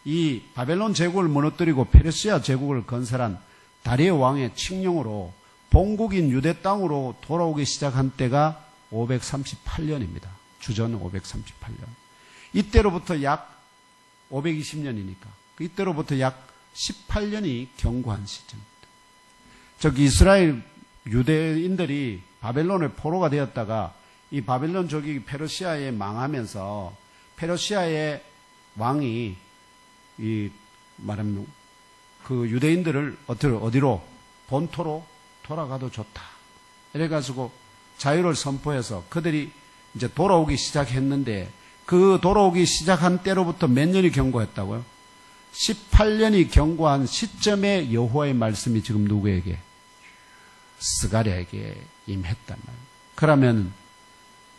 이 바벨론 제국을 무너뜨리고 페르시아 제국을 건설한 다리오 왕의 칙령으로 본국인 유대 땅으로 돌아오기 시작한 때가 538년입니다. 주전 538년. 이때로부터 약 520년이니까 이때로부터 약 18년이 경과한 시점입니다. 즉 이스라엘 유대인들이 바벨론의 포로가 되었다가 이 바벨론 족이 페르시아에 망하면서 페르시아의 왕이 말하면 그 유대인들을 어디로 본토로 돌아가도 좋다. 이래가지고 자유를 선포해서 그들이 이제 돌아오기 시작했는데 그 돌아오기 시작한 때로부터 몇 년이 경과했다고요? 18년이 경과한 시점에 여호와의 말씀이 지금 누구에게? 스가랴에게 임했단 말이에요. 그러면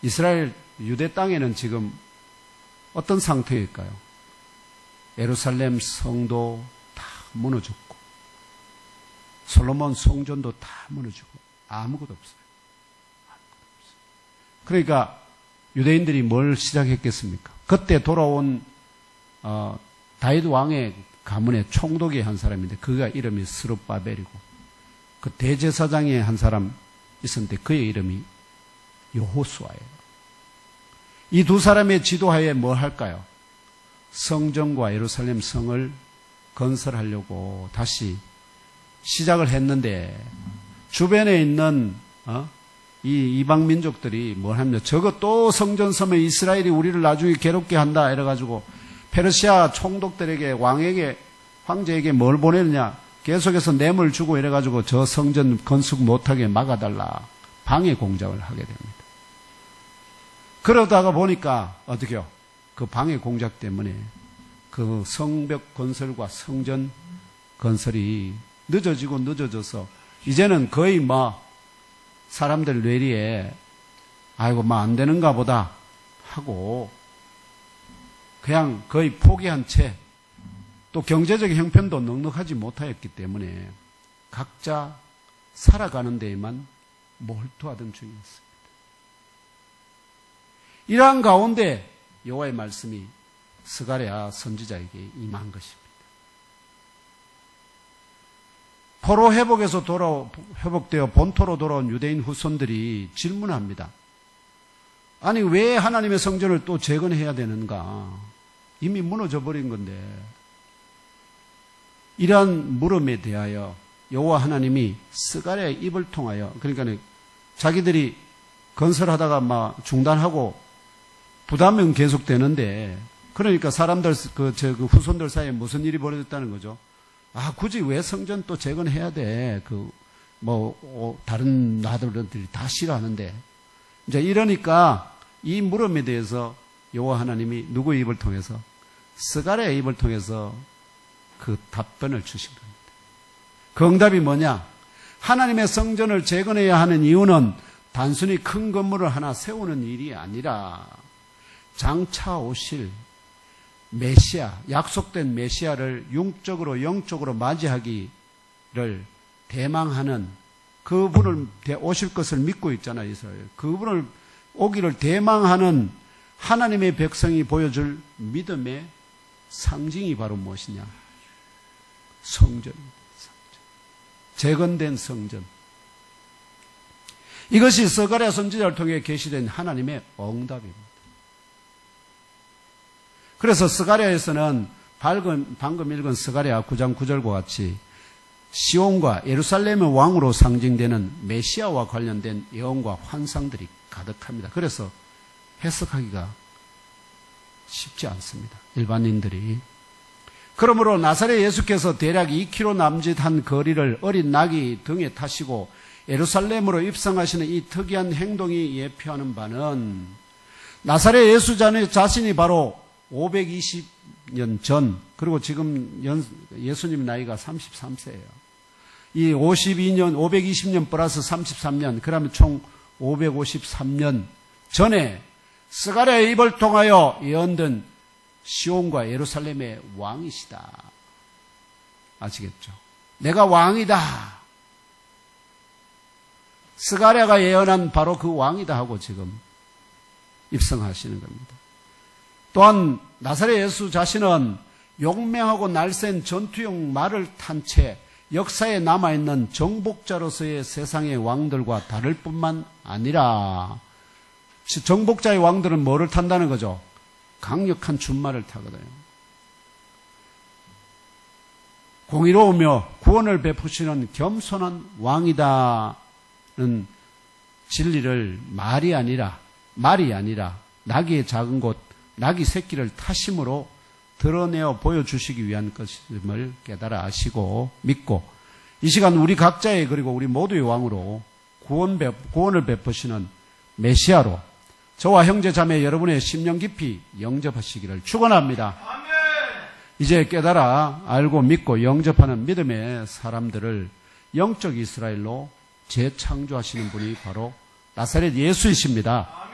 이스라엘 유대 땅에는 지금 어떤 상태일까요? 예루살렘 성도 다 무너졌고 솔로몬 성전도 다 무너지고 아무것도 없어요. 그러니까 유대인들이 뭘 시작했겠습니까? 그때 돌아온 다윗 왕의 가문의 총독의 한 사람인데 그가 이름이 스룹바벨이고 그 대제사장의 한 사람 있었는데 그의 이름이 여호수아예요. 이 두 사람의 지도하에 뭘 할까요? 성전과 예루살렘 성을 건설하려고 다시 시작을 했는데 주변에 있는 이 이방 민족들이 뭘 합니까? 저거 또 성전 섬에 이스라엘이 우리를 나중에 괴롭게 한다 이래가지고 페르시아 총독들에게 황제에게 뭘 보내느냐? 계속해서 뇌물 주고 이래가지고 저 성전 건축 못하게 막아달라. 방해 공작을 하게 됩니다. 그러다가 보니까 어떻게요? 그 방해 공작 때문에 그 성벽 건설과 성전 건설이 늦어져서 이제는 거의 사람들 뇌리에 아이고 안 되는가 보다 하고 그냥 거의 포기한 채 또 경제적 형편도 넉넉하지 못하였기 때문에 각자 살아가는 데에만 몰두하던 중이었습니다. 이러한 가운데 여호와의 말씀이 스가랴 선지자에게 임한 것입니다. 포로 회복에서 회복되어 본토로 돌아온 유대인 후손들이 질문합니다. 아니 왜 하나님의 성전을 또 재건해야 되는가? 이미 무너져 버린 건데. 이러한 물음에 대하여 여호와 하나님이 스가랴의 입을 통하여, 그러니까 자기들이 건설하다가 막 중단하고 부담은 계속되는데, 그러니까 사람들 그 후손들 사이에 무슨 일이 벌어졌다는 거죠. 아, 굳이 왜 성전 또 재건해야 돼? 다른 나라들이 다 싫어하는데. 이제 이러니까 이 물음에 대해서 여호와 하나님이 누구의 입을 통해서? 스가랴의 입을 통해서 그 답변을 주신 겁니다. 그 응답이 뭐냐? 하나님의 성전을 재건해야 하는 이유는 단순히 큰 건물을 하나 세우는 일이 아니라 장차 오실 메시아, 약속된 메시아를 융적으로 영적으로 맞이하기를 대망하는, 그분을 오실 것을 믿고 있잖아요, 이스라엘. 그분을 오기를 대망하는 하나님의 백성이 보여줄 믿음의 상징이 바로 무엇이냐? 성전입니다. 재건된 성전. 이것이 스가랴 선지자를 통해 계시된 하나님의 응답입니다. 그래서 스가랴에서는 방금 읽은 스가랴 9장 9절과 같이 시온과 예루살렘의 왕으로 상징되는 메시아와 관련된 예언과 환상들이 가득합니다. 그래서 해석하기가 쉽지 않습니다, 일반인들이. 그러므로 나사렛 예수께서 대략 2km 남짓한 거리를 어린 낙이 등에 타시고 예루살렘으로 입성하시는 이 특이한 행동이 예표하는 바는 나사렛 예수 자신이 바로 520년 전, 그리고 지금 예수님 나이가 33세예요. 이 520년 플러스 33년, 그러면 총 553년 전에 스가랴의 입을 통하여 예언된 시온과 예루살렘의 왕이시다. 아시겠죠? 내가 왕이다. 스가랴가 예언한 바로 그 왕이다 하고 지금 입성하시는 겁니다. 또한 나사렛 예수 자신은 용맹하고 날쌘 전투용 말을 탄 채 역사에 남아있는 정복자로서의 세상의 왕들과 다를 뿐만 아니라, 정복자의 왕들은 뭐를 탄다는 거죠? 강력한 준말을 타거든요. 공의로우며 구원을 베푸시는 겸손한 왕이다는 진리를 말이 아니라 나귀의 작은 곳, 나귀 새끼를 타심으로 드러내어 보여주시기 위한 것임을 깨달아 아시고 믿고, 이 시간 우리 각자의, 그리고 우리 모두의 왕으로 구원을 베푸시는 메시아로 저와 형제 자매 여러분의 심령 깊이 영접하시기를 축원합니다. 이제 깨달아 알고 믿고 영접하는 믿음의 사람들을 영적 이스라엘로 재창조하시는 분이 바로 나사렛 예수이십니다.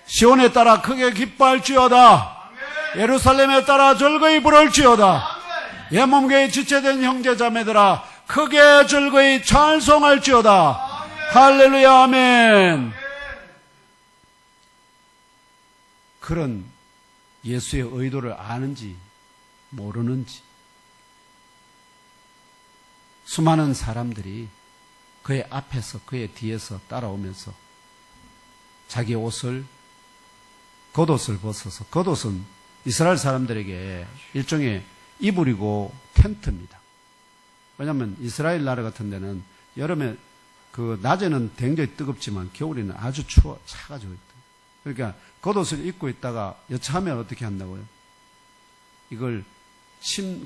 시온에 따라 크게 기뻐할지어다. 예루살렘에 따라 즐거이 부를지어다. 예몸교에 지체된 형제자매들아 크게 즐거이 찬송할지어다. 할렐루야, 아멘. 그런 예수의 의도를 아는지 모르는지 수많은 사람들이 그의 앞에서 그의 뒤에서 따라오면서 자기 겉옷을 벗어서, 겉옷은 이스라엘 사람들에게 일종의 이불이고 텐트입니다. 왜냐하면 이스라엘 나라 같은 데는 여름에 낮에는 굉장히 뜨겁지만 겨울에는 아주 차가지고 있다. 그러니까 겉옷을 입고 있다가 여차하면 어떻게 한다고요? 이걸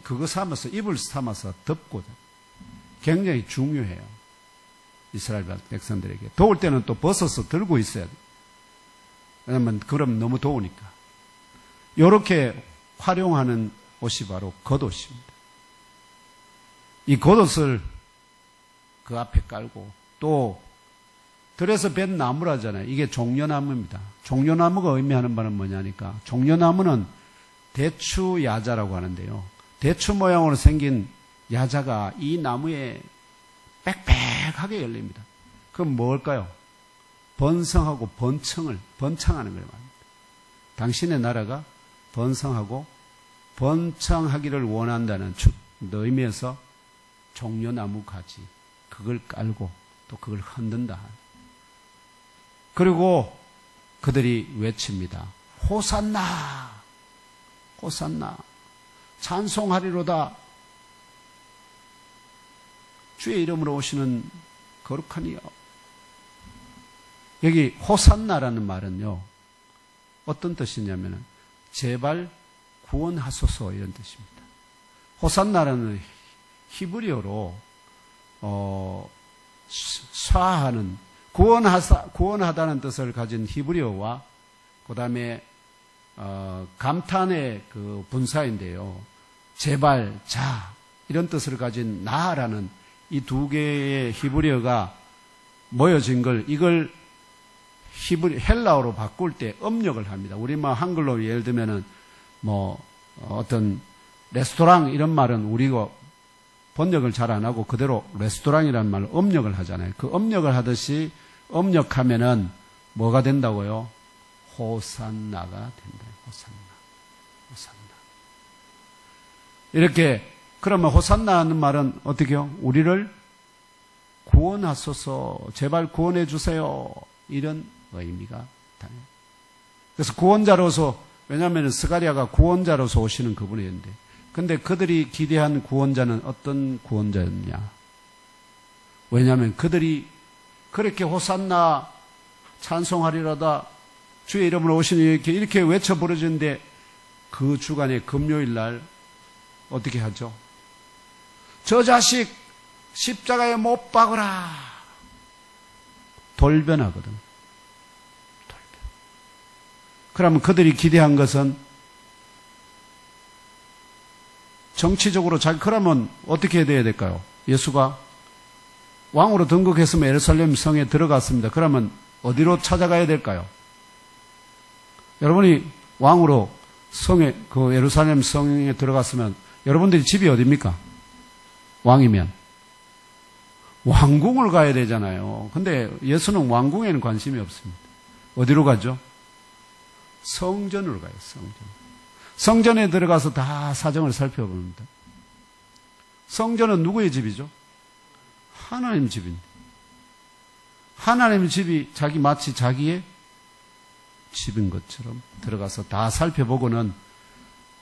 그거 삼아서, 이불 삼아서 덮고, 굉장히 중요해요. 이스라엘 백성들에게. 더울 때는 또 벗어서 들고 있어야 돼요. 왜냐면 그럼 너무 더우니까. 이렇게 활용하는 옷이 바로 겉옷입니다. 이 겉옷을 그 앞에 깔고, 또 들에서 벤 나무라잖아요. 이게 종려나무입니다. 종려나무가 의미하는 바는 뭐냐니까, 종려나무는 대추 야자라고 하는데요. 대추 모양으로 생긴 야자가 이 나무에 빽빽하게 열립니다. 그럼 뭘까요? 번성하고 번창하는 걸 말합니다. 당신의 나라가 번성하고 번창하기를 원한다는 의미에서 종려나무 가지, 그걸 깔고 또 그걸 흔든다. 그리고 그들이 외칩니다. 호산나, 호산나, 찬송하리로다. 주의 이름으로 오시는 거룩한 이여. 여기 호산나라는 말은요, 어떤 뜻이냐면 제발 구원하소서 이런 뜻입니다. 호산나라는 히브리어로 쏴하는 구원하다는 뜻을 가진 히브리어와 그 다음에 감탄의 그 분사인데요. 제발, 자 이런 뜻을 가진 나라는 이 두 개의 히브리어가 모여진 걸 이걸 헬라어로 바꿀 때 음력을 합니다. 우리 한글로 예를 들면은 어떤 레스토랑 이런 말은 우리가 번역을 잘 안 하고 그대로 레스토랑이라는 말로 음력을 하잖아요. 그 음력을 하듯이 음력하면은 뭐가 된다고요? 호산나가 된다. 호산나. 이렇게 그러면 호산나 하는 말은 어떻게요? 우리를 구원하소서, 제발 구원해 주세요. 이런 의미가 다녀요. 그래서 구원자로서, 왜냐하면 스가랴가 구원자로서 오시는 그분이었는데, 근데 그들이 기대한 구원자는 어떤 구원자였냐? 왜냐하면 그들이 그렇게 호산나 찬송하리라다 주의 이름으로 오시니 이렇게 외쳐 부르짖는데 그 주간의 금요일 날 어떻게 하죠? 저 자식 십자가에 못 박으라. 돌변하거든. 돌변. 그러면 그들이 기대한 것은 정치적으로 그러면 어떻게 해야 될까요? 예수가 왕으로 등극했으면 예루살렘 성에 들어갔습니다. 그러면 어디로 찾아가야 될까요? 여러분이 왕으로 그 예루살렘 성에 들어갔으면 여러분들이 집이 어디입니까? 왕이면 왕궁을 가야 되잖아요. 근데 예수는 왕궁에는 관심이 없습니다. 어디로 가죠? 성전으로 가요. 성전에 들어가서 다 사정을 살펴봅니다. 성전은 누구의 집이죠? 하나님 집입니다. 하나님 집이 마치 자기의 집인 것처럼 들어가서 다 살펴보고는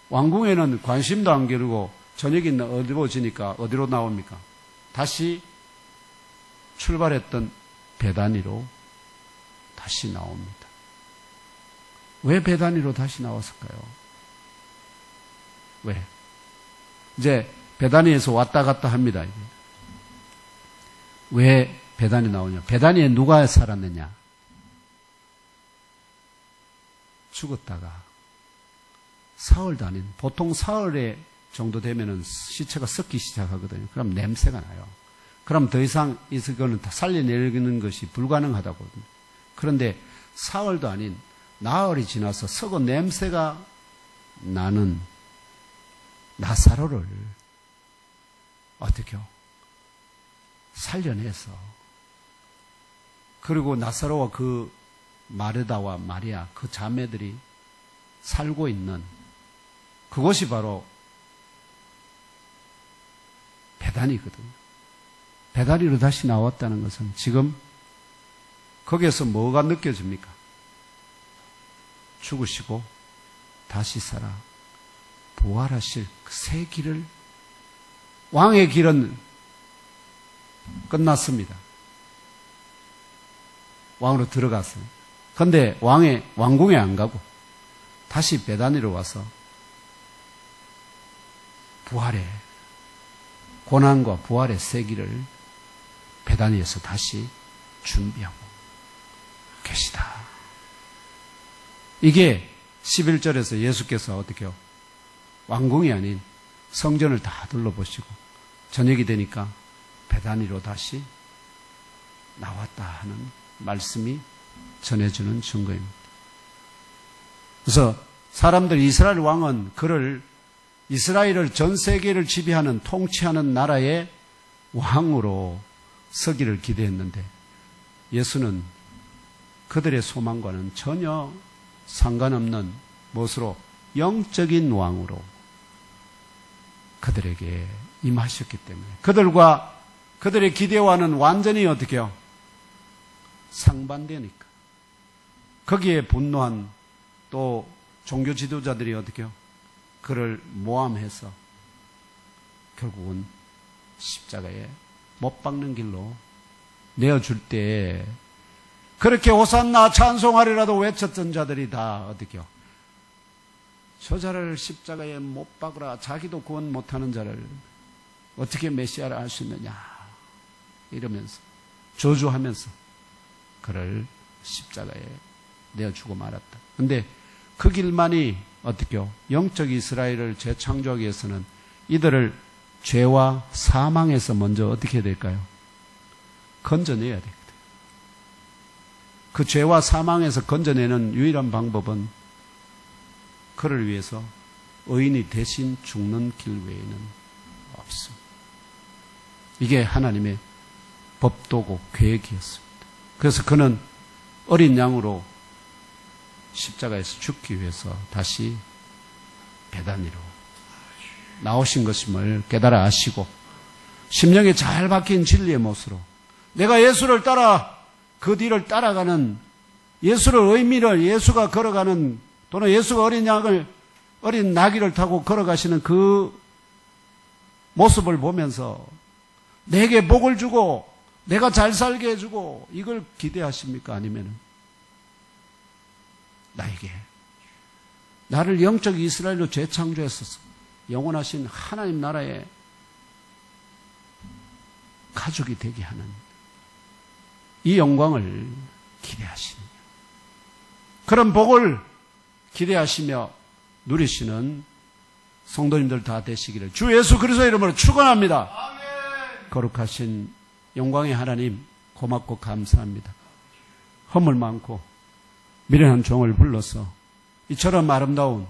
왕궁에는 관심도 안 기르고 저녁이 어두워지니까 어디로 나옵니까? 다시 출발했던 베다니로 다시 나옵니다. 왜 베다니로 다시 나왔을까요? 왜? 이제 베다니에서 왔다 갔다 합니다. 왜 베다니 나오냐? 베다니에 누가 살았느냐? 죽었다가 사흘도 아닌, 보통 사흘에 정도 되면은 시체가 썩기 시작하거든요. 그럼 냄새가 나요. 그럼 더 이상 이거는 살려내는 것이 불가능하다거든요. 그런데 사흘도 아닌 나흘이 지나서 썩은 냄새가 나는 나사로를 어떻게요? 살려내서, 그리고 나사로와 그 마르다와 마리아 그 자매들이 살고 있는 그곳이 바로 베다니거든요. 베다니로 다시 나왔다는 것은 지금 거기에서 뭐가 느껴집니까? 죽으시고 다시 살아 부활하실 그 새 길을, 왕의 길은 끝났습니다. 왕으로 들어갔어요. 그런데 왕궁에 안 가고 다시 베다니로 와서 부활의 고난과 부활의 새 길을 베다니에서 다시 준비하고 계시다. 이게 11절에서 예수께서 어떻게요? 왕궁이 아닌 성전을 다 둘러보시고 저녁이 되니까 베다니로 다시 나왔다 하는 말씀이 전해주는 증거입니다. 그래서 사람들, 이스라엘 왕은 그를 이스라엘을 전 세계를 지배하는, 통치하는 나라의 왕으로 서기를 기대했는데 예수는 그들의 소망과는 전혀 상관없는 무엇으로? 영적인 왕으로 그들에게 임하셨기 때문에 그들의 기대와는 완전히 어떻게요? 상반되니까. 거기에 분노한 또 종교 지도자들이 어떻게요? 그를 모함해서 결국은 십자가에 못 박는 길로 내어줄 때 그렇게 호산나 찬송하리라도 외쳤던 자들이 다 어떻게요? 저자를 십자가에 못 박으라. 자기도 구원 못하는 자를 어떻게 메시아를 알 수 있느냐 이러면서 저주하면서 그를 십자가에 내어주고 말았다. 근데 그 길만이 어떻게요? 영적 이스라엘을 재창조하기 위해서는 이들을 죄와 사망에서 먼저 어떻게 해야 될까요? 건져내야 됩니다. 그 죄와 사망에서 건져내는 유일한 방법은 그를 위해서 의인이 대신 죽는 길 외에는 없습니다. 이게 하나님의 법도고 계획이었습니다. 그래서 그는 어린 양으로 십자가에서 죽기 위해서 다시 베다니로 나오신 것임을 깨달아 아시고 심령에 잘 박힌 진리의 못으로 내가 예수를 따라 그 뒤를 따라가는 예수를 의미를 예수가 걸어가는 또는 예수가 어린 나귀를 타고 걸어가시는 그 모습을 보면서 내게 복을 주고 내가 잘 살게 해주고 이걸 기대하십니까? 아니면 나에게 나를 영적 이스라엘로 재창조했어서 영원하신 하나님 나라의 가족이 되게 하는 이 영광을 기대하시느냐. 그런 복을 기대하시며 누리시는 성도님들 다 되시기를 주 예수 그리스도의 이름으로 축원합니다. 아멘. 거룩하신 영광의 하나님 고맙고 감사합니다. 허물 많고 미련한 종을 불러서 이처럼 아름다운